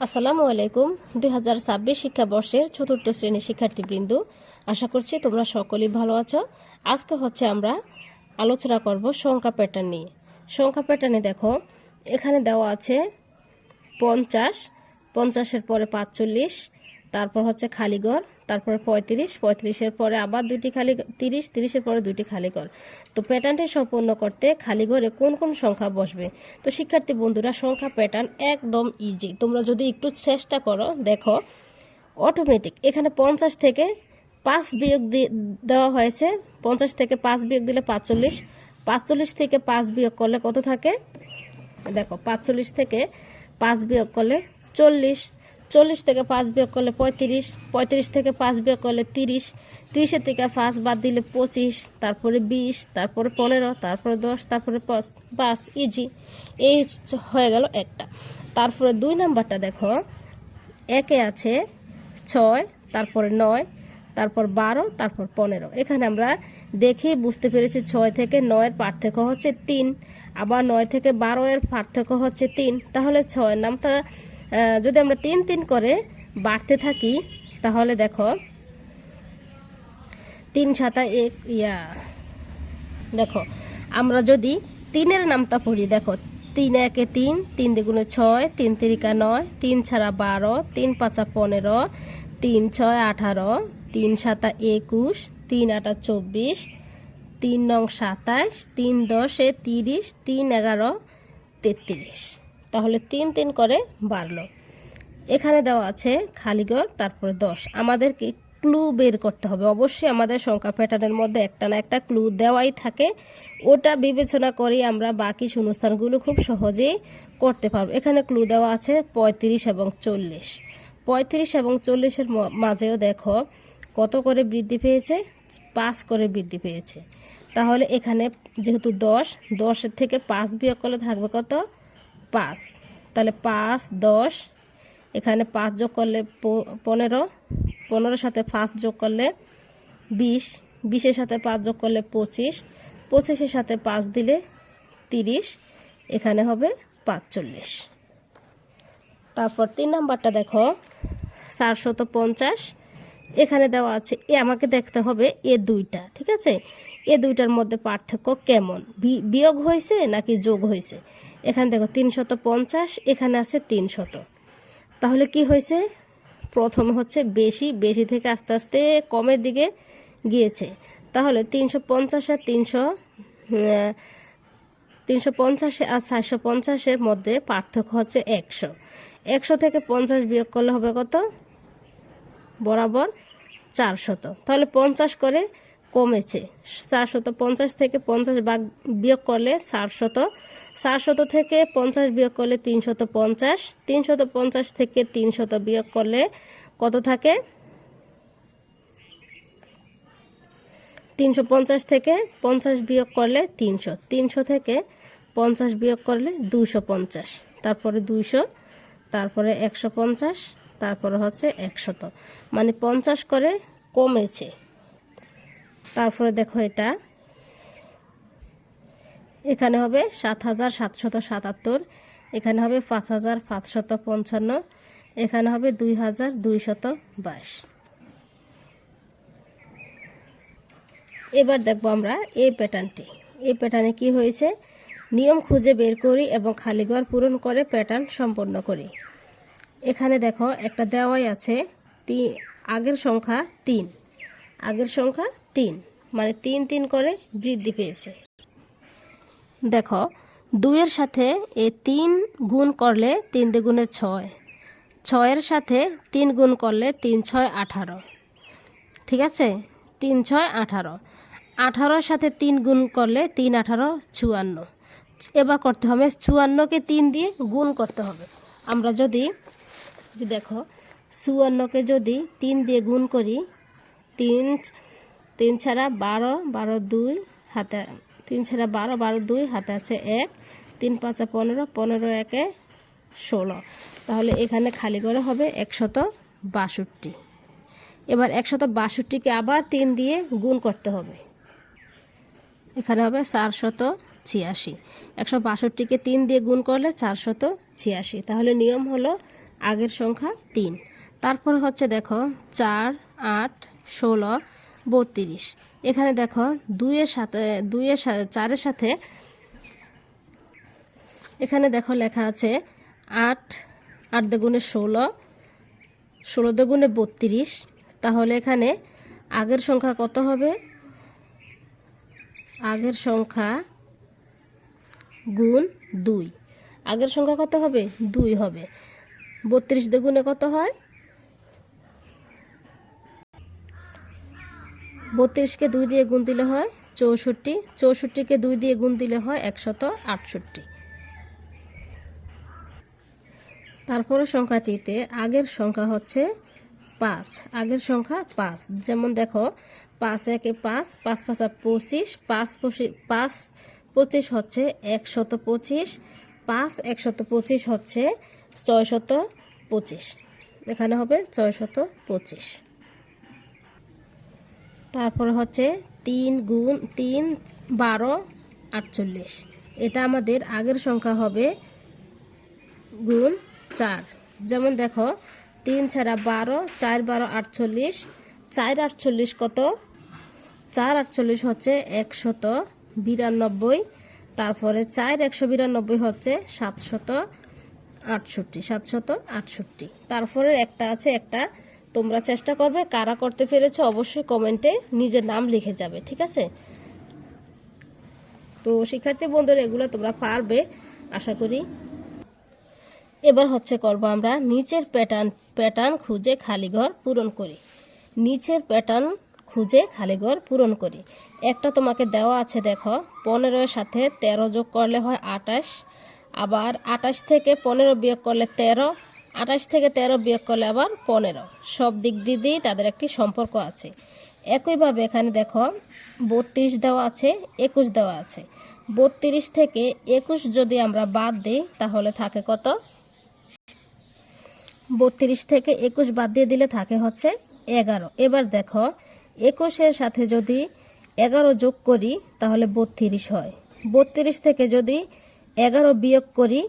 আসসালামু আলাইকুম। 2026 শিক্ষাবর্ষের চতুর্থ শ্রেণীর শিক্ষার্থীবৃন্দ, আশা করছি তোমরা সকলেই ভালো আছো। আজকে আমরা আলোচনা করব সংখ্যা প্যাটার্ন নিয়ে। সংখ্যা প্যাটার্নে দেখো, এখানে দেওয়া আছে 50, 50-এর পরে 45, তারপর খালিঘর, তারপরে 35, 35-এর পরে আবার দুইটি খালি, 30, 30-এর পরে দুইটি খালিঘর। তো প্যাটার্নটি সম্পূর্ণ করতে খালিঘরে কোন কোন সংখ্যা বসবে? তো শিক্ষার্থী বন্ধুরা, সংখ্যা প্যাটার্ন একদম ইজি। তোমরা যদি একটু চেষ্টা করো, দেখো অটোমেটিক এখানে 50 থেকে 5 বিয়োগ দেওয়া হয়েছে। 50 থেকে 5 বিয়োগ দিলে 45, 45 থেকে 5 বিয়োগ করলে কত থাকে? দেখো 45 থেকে 5 বিয়োগ করলে 40, 40 থেকে 5 বিয়োগ করলে 35, 35 থেকে 5 বিয়োগ করলে 30, 30-এর থেকে 5 বাদ দিলে 25, তারপরে 20, তারপরে 15, তারপরে 10, তারপরে 5। ইজি, এই হয়ে গেল একটা। তারপরে 2 নাম্বারটা দেখো, একে আছে 6, তারপরে 9, তারপর 12, তারপর 15। এখানে আমরা দেখে বুঝতে পেরেছি 6 থেকে 9-এর পার্থক্য হচ্ছে 3, আবার 9 থেকে 12-এর পার্থক্য হচ্ছে 3। তাহলে 6-এর নামটা যদি আমরা 3 3 করে বাড়তে থাকি, তাহলে দেখো 3 7 1, দেখো আমরা যদি 3-এর নামটা পড়ি, দেখো 3 1 3, 3 দ্বিগুণে 6, 3 3 9, 3 ছাড়া 12, 3 5 15, 3 6 18, 3 7 21, 3 8 24, 3 9 27, 3 10 30, 3 11 33। তাহলে 3 3 করে বাড়লো। এখানে দেওয়া আছে খালিঘর, তারপরে 10। আমাদেরকে ক্লু বের করতে হবে। অবশ্যই আমাদের সংখ্যা প্যাটার্নের মধ্যে একটা না একটা ক্লু দেওয়াই থাকে, ওটা বিবেচনা করে আমরা বাকি শূন্যস্থানগুলো খুব সহজেই করতে পারবো। এখানে ক্লু দেওয়া আছে 35 এবং 40। 35 এবং 40-এর মাঝেও দেখো কত করে বৃদ্ধি পেয়েছে? 5 করে বৃদ্ধি পেয়েছে। তাহলে এখানে যেহেতু 10, 10-এর থেকে 5 বিয়োগ করলে থাকবে কত? 5। তাহলে 5 10, এখানে 5 যোগ করলে 15, 15-এর সাথে 5 যোগ করলে 20, 20-এর সাথে 5 যোগ করলে 25, 25-এর সাথে 5 দিলে 30, এখানে হবে 45। তারপর 3 নাম্বারটা দেখো, 450। এখানে দেওয়া আছে, আমাকে দেখতে হবে এ দুইটা, ঠিক আছে? এ দুইটার মধ্যে পার্থক্য কেমন, বিয়োগ হয়েছে নাকি যোগ হয়েছে? এখানে দেখো 350, এখানে আছে 300। তাহলে কি হয়েছে? প্রথমে বেশি, বেশি থেকে আস্তে আস্তে কমের দিকে গিয়েছে। তাহলে 350 আর 350 আর 450-এর মধ্যে পার্থক্য হচ্ছে 100। 100 থেকে 50 বিয়োগ করলে হবে কত? বরাবর 400। তাহলে 50 করে কমেছে। 450 থেকে 50 বিয়োগ করলে 400, 400 থেকে 50 বিয়োগ করলে 350, 350 থেকে 300 বিয়োগ করলে কত থাকে? 350 থেকে 50 বিয়োগ করলে 300, 300 থেকে 50 বিয়োগ করলে 250, তারপরে 200, তারপরে 150, তারপরে 100। মানে 50 করে কমেছে। তারপরে দেখো এটা, এখানে হবে 7777, এখানে হবে 5555, এখানে হবে 2222। এবার দেখবো আমরা এই প্যাটার্নটি। এই প্যাটার্নে কি হয়েছে? নিয়ম খুঁজে বের করি এবং খালিঘর পূরণ করে প্যাটার্ন সম্পন্ন করি। এখানে দেখো একটা দেওয়াই আছে, আগের সংখ্যা 3, আগের সংখ্যা 3, মানে 3 3 করে বৃদ্ধি পেয়েছে। দেখো 2-এর সাথে এই 3 গুণ করলে 3 দ্বিগুণে 6, 6-এর সাথে 3 গুণ করলে 3 6 18, ঠিক আছে? 3 6 18, 18-এর সাথে 3 গুণ করলে 3 18 54। এবার করতে হবে 54-কে 3 দিয়ে গুণ করতে হবে। আমরা যদি দেখো 54-কে যদি 3 দিয়ে গুণ করি, 3 3 ছাড়া 12, 12 2 হাতে, 3 ছাড়া 12, 12 2 হাতে আছে 1, 3 5 15, 15 1 16। তাহলে এখানে খালি করে হবে 162। এবার 162-কে আবার 3 দিয়ে গুণ করতে হবে। এখানে হবে 486। 162-কে 3 দিয়ে গুণ করলে 486। তাহলে নিয়ম হলো আগের সংখ্যা 3। তারপরে হচ্ছে দেখো 4, 8, 16, 32। এখানে দেখো 4-এর সাথে এখানে দেখো লেখা আছে 8, 8 দুগুণে 16, 16 দুগুণে 32। তাহলে এখানে আগের সংখ্যা কত হবে? আগের সংখ্যা গুণ 2। আগের সংখ্যা কত হবে? 2 হবে। 32 দুগুণে কত হয়? 32কে 2 দিয়ে গুণ দিলে হয় 64, 64কে 2 দিয়ে গুণ দিলে হয় 168। তারপরে সংখ্যাটিতে আগের সংখ্যা হচ্ছে 5। আগের সংখ্যা 5। যেমন দেখো 5 একে 5, 5 5 25, 5 25 হচ্ছে 125, 5 125 হচ্ছে 625। এখানে হবে 625। তারপরে হচ্ছে 3 গুণ 3 12 48। এটা আমাদের আগের সংখ্যা হবে গুণ 4। যেমন দেখো 3 ছাড়া 12, 4 12 48, 4 48 কত? 4 48 হচ্ছে 192। তারপরে 4 192 হচ্ছে 768। তারপরে একটা আছে, একটা তোমরা চেষ্টা করবে, কারা করতে পেরেছো অবশ্যই কমেন্টে নিজের নাম লিখে যাবে, ঠিক আছে? তো শিক্ষার্থী বন্ধুরা, এগুলো তোমরা পারবে আশা করি। এবার হচ্ছে করব আমরা নিচের প্যাটার্ন খুঁজে খালি ঘর পূরণ করি। নিচের প্যাটার্ন খুঁজে খালি ঘর পূরণ করি। একটা তোমাকে দেওয়া আছে, দেখো 15-এর সাথে 13 যোগ করলে হয় 28, আবার 28 থেকে 15 বিয়োগ করলে 13, 28 থেকে 13 বিয়োগ করলে আবার 15। সব দিক দিয়ে তাদের একটি সম্পর্ক আছে। একইভাবে এখানে দেখো 32 দেওয়া আছে, 21 দেওয়া আছে। 32 থেকে 21 যদি আমরা বাদ দিই তাহলে থাকে কত? 32 থেকে 21 বাদ দিয়ে দিলে থাকে হচ্ছে 11। এবার দেখো 21-এর সাথে যদি 11 যোগ করি তাহলে 32 হয়। 32 থেকে যদি 11 বিয়োগ করি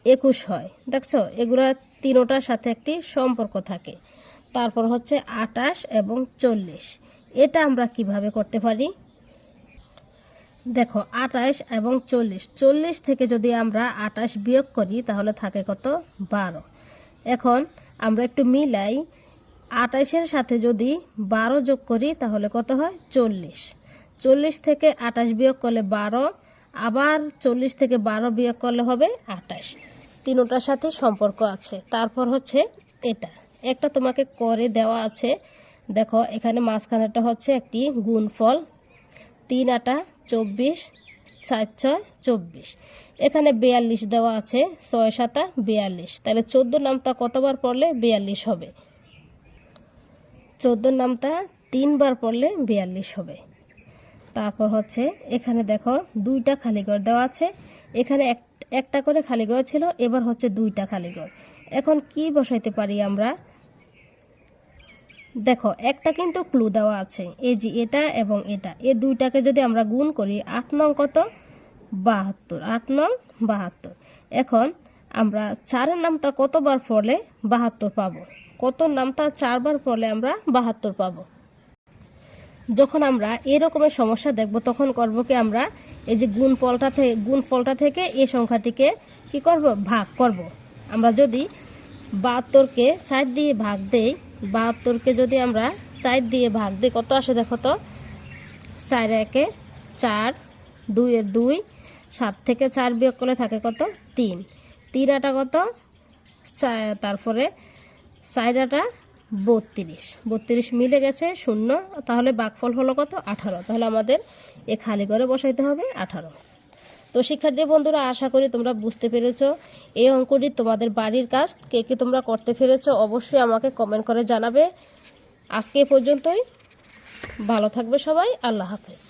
21 হয়। দেখছো, এগুলো তিনোটার সাথে একটি সম্পর্ক থাকে। তারপর হচ্ছে 28 এবং 40। এটা আমরা কিভাবে করতে পারি? দেখো 28 এবং 40, 40 থেকে যদি আমরা 28 বিয়োগ করি তাহলে থাকে কত? 12। এখন আমরা একটু মিলাই, 28-এর সাথে যদি 12 যোগ করি তাহলে কত হয়? 40। 40 থেকে 28 বিয়োগ করলে 12, আবার 40 থেকে 12 বিয়োগ করলে হবে 28। তিনোটার সাথে সম্পর্ক আছে। তারপর হচ্ছে এটা একটা তোমাকে করে দেওয়া আছে, দেখো এখানে মাঝখানেটা হচ্ছে একটি গুণফল, 3 8 24, 4 6 24। এখানে 42 দেওয়া আছে, 6 7 42। তাহলে 14 নামতা কতবার পড়লে 42 হবে? 14 নামতা 3 বার পড়লে 42 হবে। তারপর হচ্ছে এখানে দেখো 2টা খালিঘর দেওয়া আছে। এখানে একটা করে খালিঘর ছিল, এবার হচ্ছে 2টা খালিঘর। এখন কি বসাইতে পারি আমরা? দেখো একটা কিন্তু ক্লু দেওয়া আছে, এই যে এটা এবং এটা, এই দুইটাকে যদি আমরা গুণ করি 8 নং কত? 72। 8 নং 72। এখন আমরা 4-এর নামটা কতবার পড়লে 72 পাবো? কত নামটা 4 বার পড়লে আমরা 72 পাবো? যখন আমরা এরকমের সমস্যা দেখব তখন করব কি, আমরা এই যে গুণফলটা থেকে এই সংখ্যাটিকে কি করব? ভাগ করব। আমরা যদি 72কে 4 দিয়ে ভাগ দেই, 72কে যদি আমরা 4 দিয়ে ভাগ দিই কত আসে দেখো তো? 4 1 4, 2 2, 7 থেকে 4 বিয়োগ করলে থাকে কত? 3। 3 8 কত? তারপরে 4 8 32। 32 মিলে গেছে 0, তাহলে ভাগফল হলো কত? 18। তাহলে আমাদের এ খালি ঘরে বসাইতে হবে 18। তো শিক্ষার্থী বন্ধুরা, আশা করি তোমরা বুঝতে পেরেছো এই অঙ্কটি তোমাদের বাড়ির কাজ কে কে তোমরা করতে পেরেছো অবশ্যই আমাকে কমেন্ট করে জানাবে। আজকে এ পর্যন্তই, ভালো থাকবে সবাই, আল্লাহ হাফেজ।